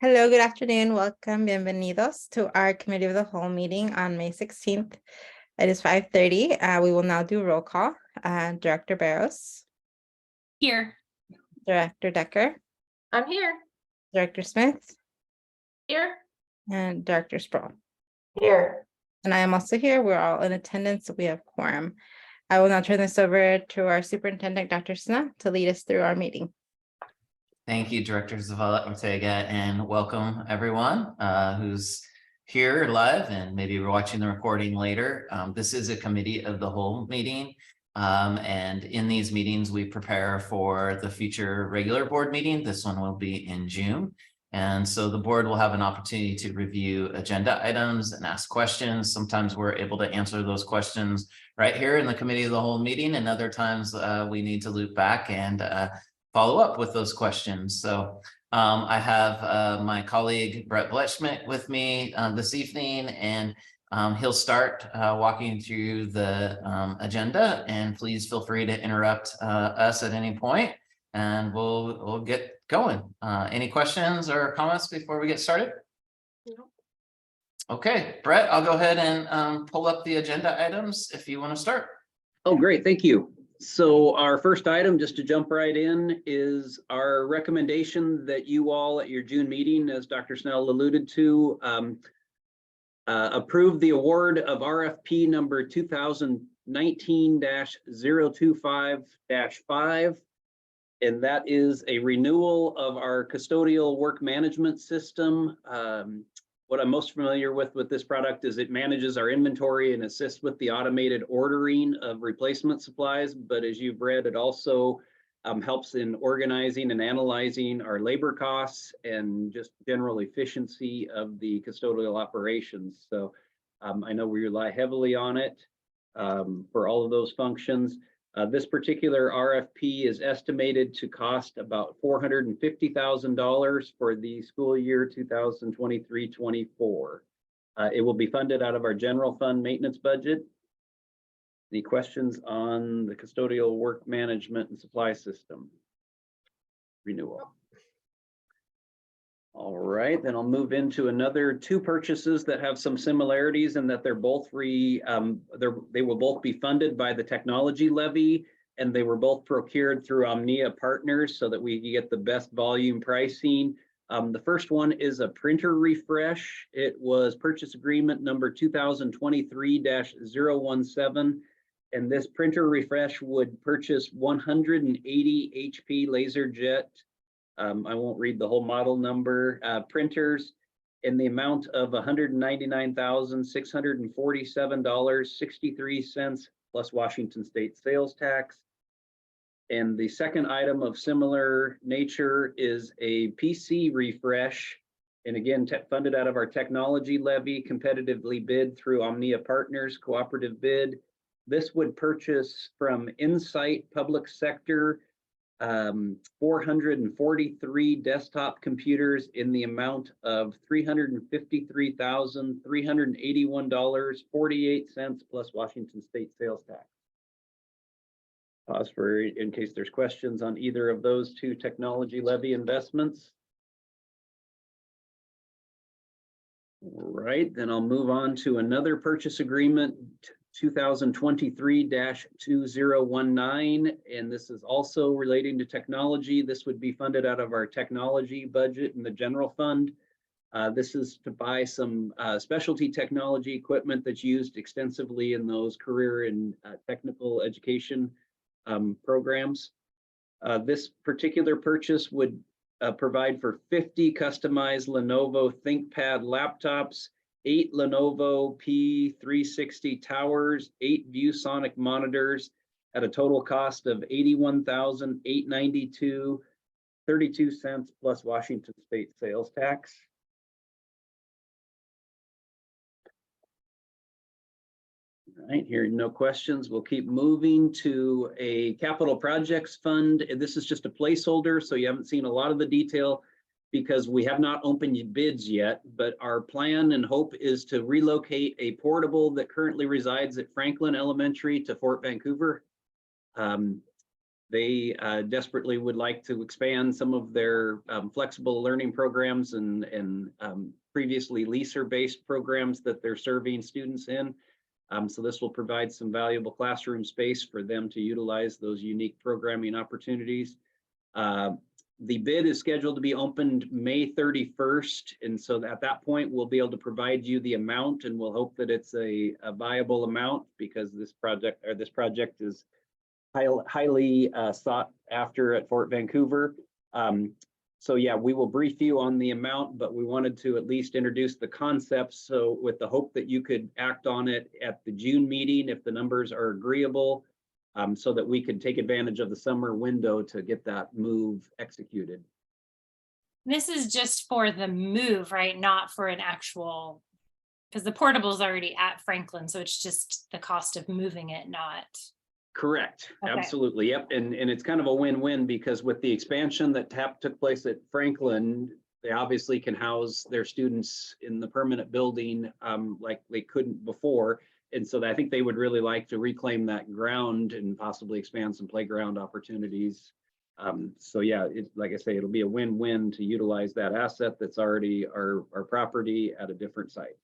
Hello, good afternoon. Welcome. Bienvenidos to our Committee of the Whole meeting on May 16th. It is 5:30. We will now do roll call. Director Barros. Here. Director Decker. I'm here. Director Smith. Here. And Director Sproul. Here. And I am also here. We're all in attendance, so we have quorum. I will now turn this over to our superintendent, Dr. Sna, to lead us through our meeting. Thank you, Director Zavala Ortega, and welcome everyone who's here live and maybe we're watching the recording later. This is a committee of the whole meeting. And in these meetings, we prepare for the future regular board meeting. This one will be in June. And so the board will have an opportunity to review agenda items and ask questions. Sometimes we're able to answer those questions right here in the committee of the whole meeting. And other times we need to loop back and follow up with those questions. So I have my colleague Brett Bletschmidt with me this evening, and he'll start walking through the agenda, and please feel free to interrupt us at any point, and we'll get going. Any questions or comments before we get started? No. Okay, Brett, I'll go ahead and pull up the agenda items if you want to start. Oh, great. Thank you. So our first item, just to jump right in, is our recommendation that you all at your June meeting, as Dr. Snell alluded to, approve the award of RFP number 2019-025-5. And that is a renewal of our custodial work management system. What I'm most familiar with this product is it manages our inventory and assists with the automated ordering of replacement supplies. But as you've read, it also helps in organizing and analyzing our labor costs and just general efficiency of the custodial operations. So I know we rely heavily on it for all of those functions. This particular RFP is estimated to cost about $450,000 for the school year 2023-24. It will be funded out of our general fund maintenance budget. Any questions on the custodial work management and supply system renewal? All right, then I'll move into another two purchases that have some similarities in that they're both they will both be funded by the technology levy, and they were both procured through Omnia Partners so that we get the best volume pricing. The first one is a printer refresh. It was purchase agreement number 2023-017, and this printer refresh would purchase 180 HP LaserJet. I won't read the whole model number, printers in the amount of $199,647.63 plus Washington State sales tax. And the second item of similar nature is a PC refresh. And again, funded out of our technology levy, competitively bid through Omnia Partners cooperative bid. This would purchase from Insight Public Sector 443 desktop computers in the amount of $353,381.48 plus Washington State sales tax. Pause for in case there's questions on either of those two technology levy investments. All right, then I'll move on to another purchase agreement, 2023-2019, and this is also relating to technology. This would be funded out of our technology budget in the general fund. This is to buy some specialty technology equipment that's used extensively in those career and technical education programs. This particular purchase would provide for 50 customized Lenovo ThinkPad laptops, 8 Lenovo P360 towers, 8 ViewSonic monitors at a total cost of $81,892.32 plus Washington State sales tax. All right, hearing no questions, we'll keep moving to a capital projects fund. This is just a placeholder, so you haven't seen a lot of the detail because we have not opened bids yet, but our plan and hope is to relocate a portable that currently resides at Franklin Elementary to Fort Vancouver. They desperately would like to expand some of their flexible learning programs and previously LESER-based programs that they're serving students in. So this will provide some valuable classroom space for them to utilize those unique programming opportunities. The bid is scheduled to be opened May 31st. And so at that point, we'll be able to provide you the amount, and we'll hope that it's a viable amount, because this project is highly sought after at Fort Vancouver. So yeah, we will brief you on the amount, but we wanted to at least introduce the concepts. So with the hope that you could act on it at the June meeting if the numbers are agreeable, so that we could take advantage of the summer window to get that move executed. This is just for the move, right? Not for an actual, because the portable is already at Franklin, so it's just the cost of moving it, not. Correct. Okay. Absolutely. Yep. And it's kind of a win-win, because with the expansion that took place at Franklin, they obviously can house their students in the permanent building like they couldn't before. And so I think they would really like to reclaim that ground and possibly expand some playground opportunities. So yeah, like I say, it'll be a win-win to utilize that asset that's already our property at a different site.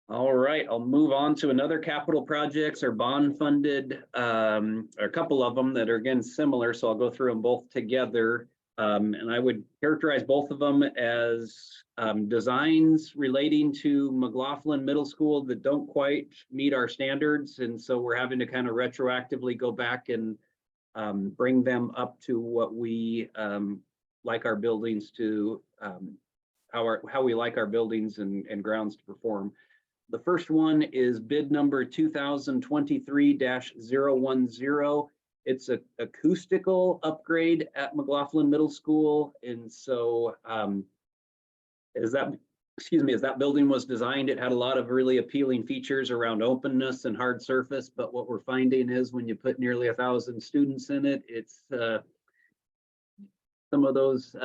All right, I'll move on to another capital projects or bond funded, a couple of them that are again similar. So I'll go through them both together. And I would characterize both of them as designs relating to McLaughlin Middle School that don't quite meet our standards. And so we're having to kind of retroactively go back and bring them up to what we like our buildings to, how we like our buildings and grounds to perform. The first one is bid number 2023-010. It's an acoustical upgrade at McLaughlin Middle School. And so as that building was designed, it had a lot of really appealing features around openness and hard surface. But what we're finding is when you put nearly 1,000 students in it, it's some of those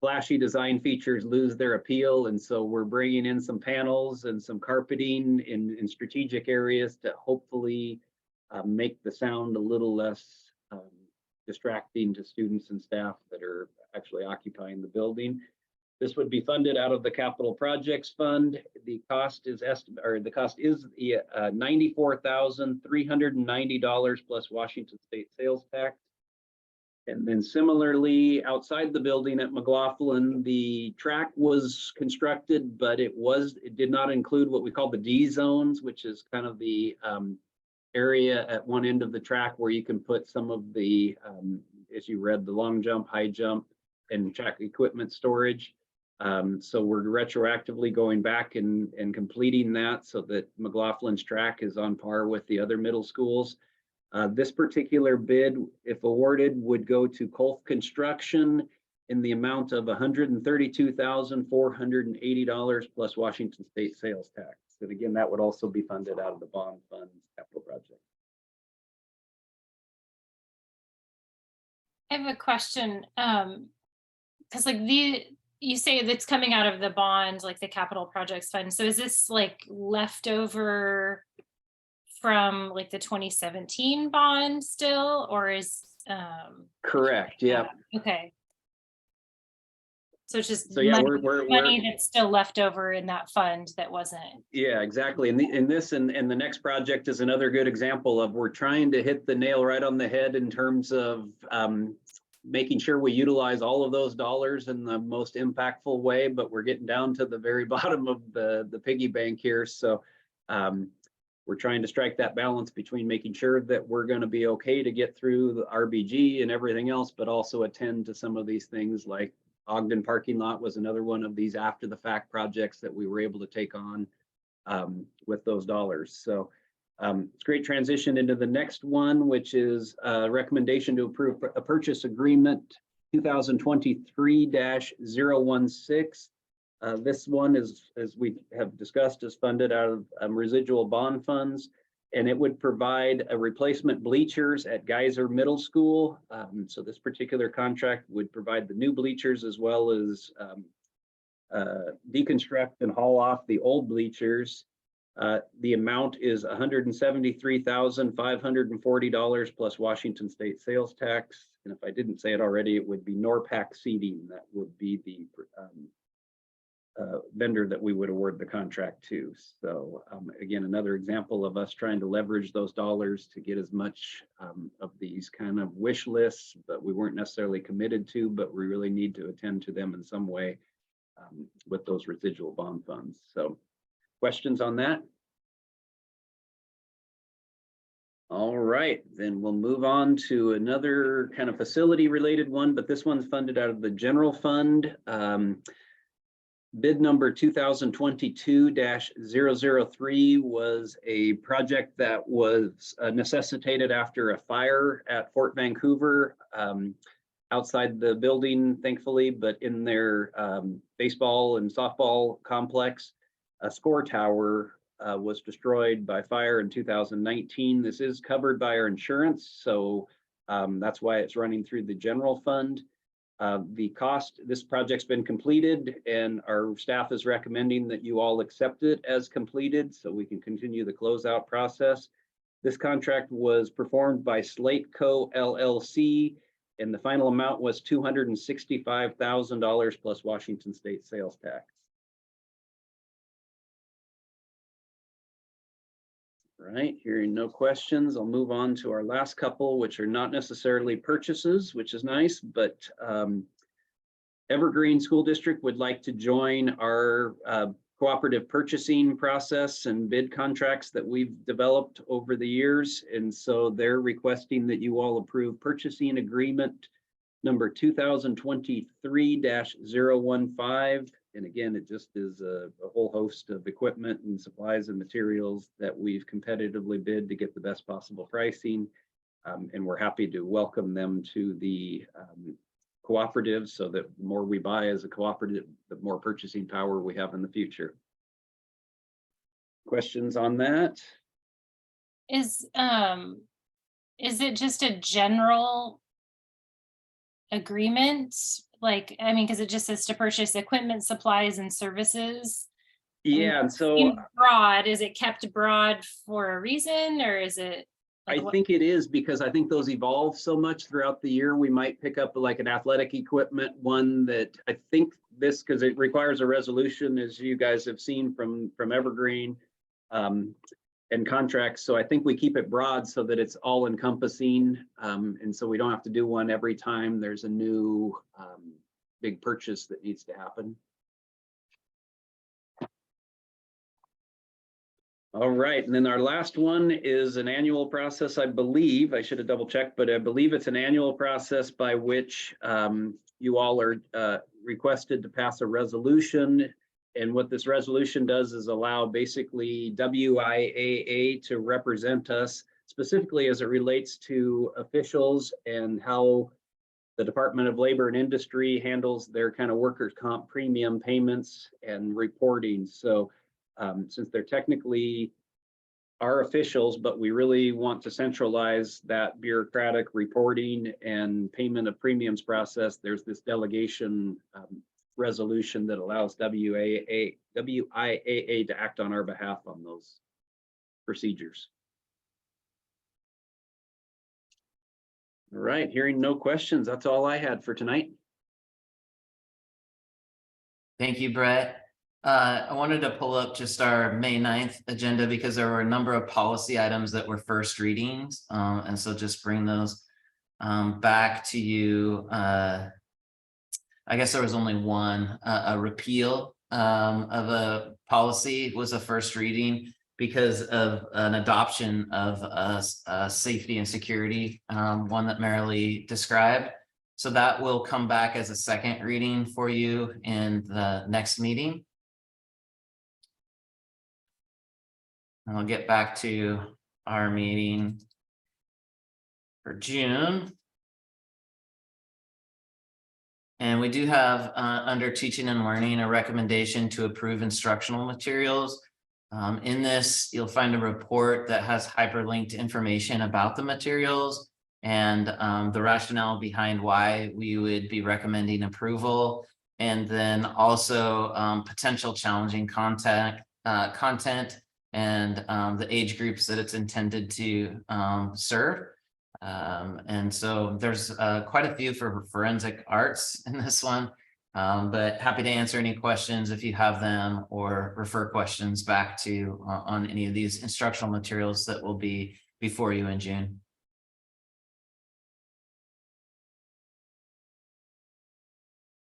flashy design features lose their appeal. And so we're bringing in some panels and some carpeting in strategic areas to hopefully make the sound a little less distracting to students and staff that are actually occupying the building. This would be funded out of the Capital Projects Fund. The cost is $94,390 plus Washington State sales tax. And then similarly, outside the building at McLaughlin, the track was constructed, but it did not include what we call the D zones, which is kind of the area at one end of the track where you can put some of the, as you read, the long jump, high jump, and track equipment storage. So we're retroactively going back and completing that so that McLaughlin's track is on par with the other middle schools. This particular bid, if awarded, would go to Kolf Construction in the amount of $132,480 plus Washington State sales tax. And again, that would also be funded out of the bond funds capital project. I have a question, because like you say it's coming out of the bond, like the Capital Projects Fund. So is this like leftover from like the 2017 bond still, or is correct? Yeah. Okay. So it's just yeah, money that's still left over in that fund that wasn't. Yeah, exactly. And the next project is another good example of we're trying to hit the nail right on the head in terms of making sure we utilize all of those dollars in the most impactful way, but we're getting down to the very bottom of the piggy bank here. So we're trying to strike that balance between making sure that we're going to be okay to get through the RBG and everything else, but also attend to some of these things like Ogden parking lot was another one of these after the fact projects that we were able to take on with those dollars. So it's a great transition into the next one, which is a recommendation to approve a purchase agreement 2023-016. This one is, as we have discussed, is funded out of residual bond funds, and it would provide a replacement bleachers at Geyser Middle School. So this particular contract would provide the new bleachers as well as deconstruct and haul off the old bleachers. The amount is $173,540 plus Washington State sales tax. And if I didn't say it already, it would be NORPAC Seating. That would be the vendor that we would award the contract to. So again, another example of us trying to leverage those dollars to get as much of these kind of wish lists, but we weren't necessarily committed to, but we really need to attend to them in some way with those residual bond funds. So questions on that? All right, then we'll move on to another kind of facility related one, but this one's funded out of the general fund. Bid number 2022-003 was a project that was necessitated after a fire at Fort Vancouver, outside the building, thankfully, but in their baseball and softball complex. A score tower was destroyed by fire in 2019. This is covered by our insurance, so that's why it's running through the general fund. The cost, this project's been completed and our staff is recommending that you all accept it as completed so we can continue the closeout process. This contract was performed by Slate Co. LLC and the final amount was $265,000 plus Washington State sales tax. Right, hearing no questions, I'll move on to our last couple, which are not necessarily purchases, which is nice, but Evergreen School District would like to join our cooperative purchasing process and bid contracts that we've developed over the years. And so they're requesting that you all approve purchasing agreement number 2023-015. And again, it just is a whole host of equipment and supplies and materials that we've competitively bid to get the best possible pricing. And we're happy to welcome them to the cooperative so that the more we buy as a cooperative, the more purchasing power we have in the future. Questions on that? Is it just a general agreement? Like, I mean, because it just says to purchase equipment, supplies, and services. Yeah, and so Seems broad. Is it kept broad for a reason, or is it? I think it is because I think those evolve so much throughout the year. We might pick up like an athletic equipment one that I think this, because it requires a resolution, as you guys have seen from Evergreen and contracts. So I think we keep it broad so that it's all encompassing. And so we don't have to do one every time there's a new big purchase that needs to happen. All right, and then our last one is an annual process, I believe. I should have double checked, but I believe it's an annual process by which you all are requested to pass a resolution. And what this resolution does is allow basically WIAA to represent us specifically as it relates to officials and how the Department of Labor and Industry handles their kind of workers' comp premium payments and reporting. So since they're technically our officials, but we really want to centralize that bureaucratic reporting and payment of premiums process, there's this delegation resolution that allows WIAA to act on our behalf on those procedures. All right, hearing no questions, that's all I had for tonight. Thank you, Brett. I wanted to pull up just our May 9th agenda because there were a number of policy items that were first readings. And so just bring those back to you. I guess there was only one, a repeal of a policy was a first reading because of an adoption of a safety and security, one that Marilee described. So that will come back as a second reading for you in the next meeting. And I'll get back to our meeting for June. And we do have under teaching and learning a recommendation to approve instructional materials. In this, you'll find a report that has hyperlinked information about the materials and the rationale behind why we would be recommending approval. And then also potential challenging content and the age groups that it's intended to serve. And so there's quite a few for forensic arts in this one. But happy to answer any questions if you have them, or refer questions back to on any of these instructional materials that will be before you in June.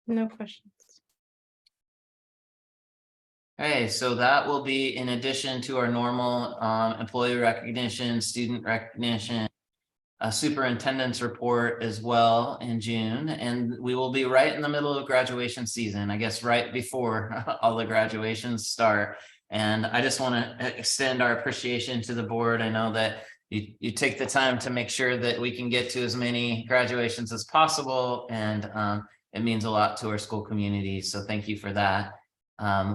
No questions. Okay, so that will be in addition to our normal employee recognition, student recognition, a superintendent's report as well in June, and we will be right in the middle of graduation season, I guess right before all the graduations start. And I just want to extend our appreciation to the board. I know that you take the time to make sure that we can get to as many graduations as possible, and it means a lot to our school community. So thank you for that.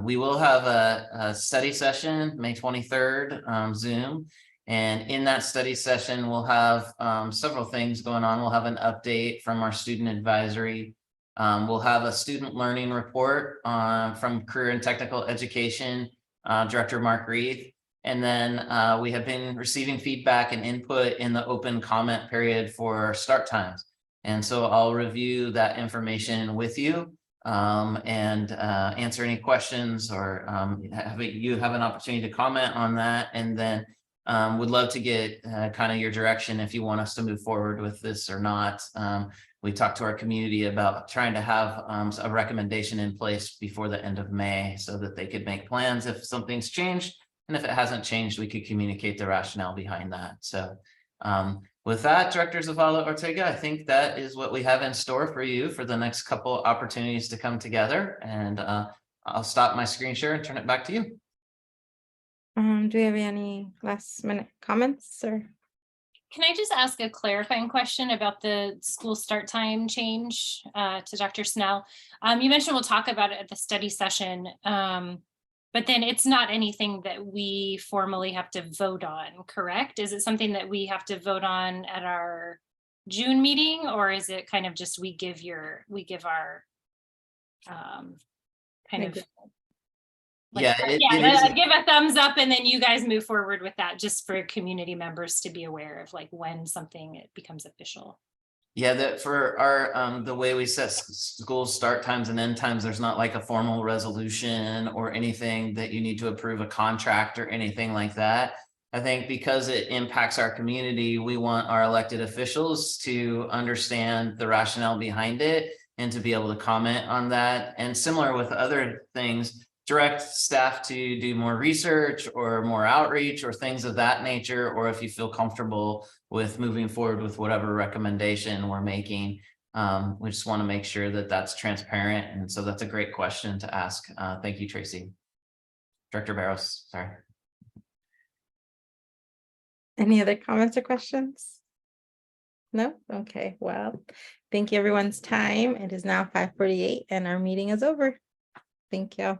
We will have a study session, May 23rd, Zoom. And in that study session, we'll have several things going on. We'll have an update from our student advisory. We'll have a student learning report from Career and Technical Education Director Mark Reed. And then we have been receiving feedback and input in the open comment period for start times. And so I'll review that information with you and answer any questions, or you have an opportunity to comment on that. And then would love to get kind of your direction if you want us to move forward with this or not. We talked to our community about trying to have a recommendation in place before the end of May so that they could make plans if something's changed. And if it hasn't changed, we could communicate the rationale behind that. So with that, Director Zavala Ortega, I think that is what we have in store for you for the next couple opportunities to come together. And I'll stop my screen share and turn it back to you. Do we have any last minute comments or? Can I just ask a clarifying question about the school start time change to Dr. Snell? You mentioned we'll talk about it at the study session, but then it's not anything that we formally have to vote on, correct? Is it something that we have to vote on at our June meeting, or is it kind of just we give our kind of like, Yeah, it is. give a thumbs up and then you guys move forward with that, just for community members to be aware of like when something it becomes official. Yeah, that for our the way we set school start times and end times, there's not like a formal resolution or anything that you need to approve a contract or anything like that. I think because it impacts our community, we want our elected officials to understand the rationale behind it and to be able to comment on that. And similar with other things, direct staff to do more research or more outreach or things of that nature, or if you feel comfortable with moving forward with whatever recommendation we're making. We just want to make sure that that's transparent. And so that's a great question to ask. Thank you, Tracy. Director Barros, sorry. Any other comments or questions? No? Okay, well, thank you everyone's time. It is now 5:48 and our meeting is over. Thank you.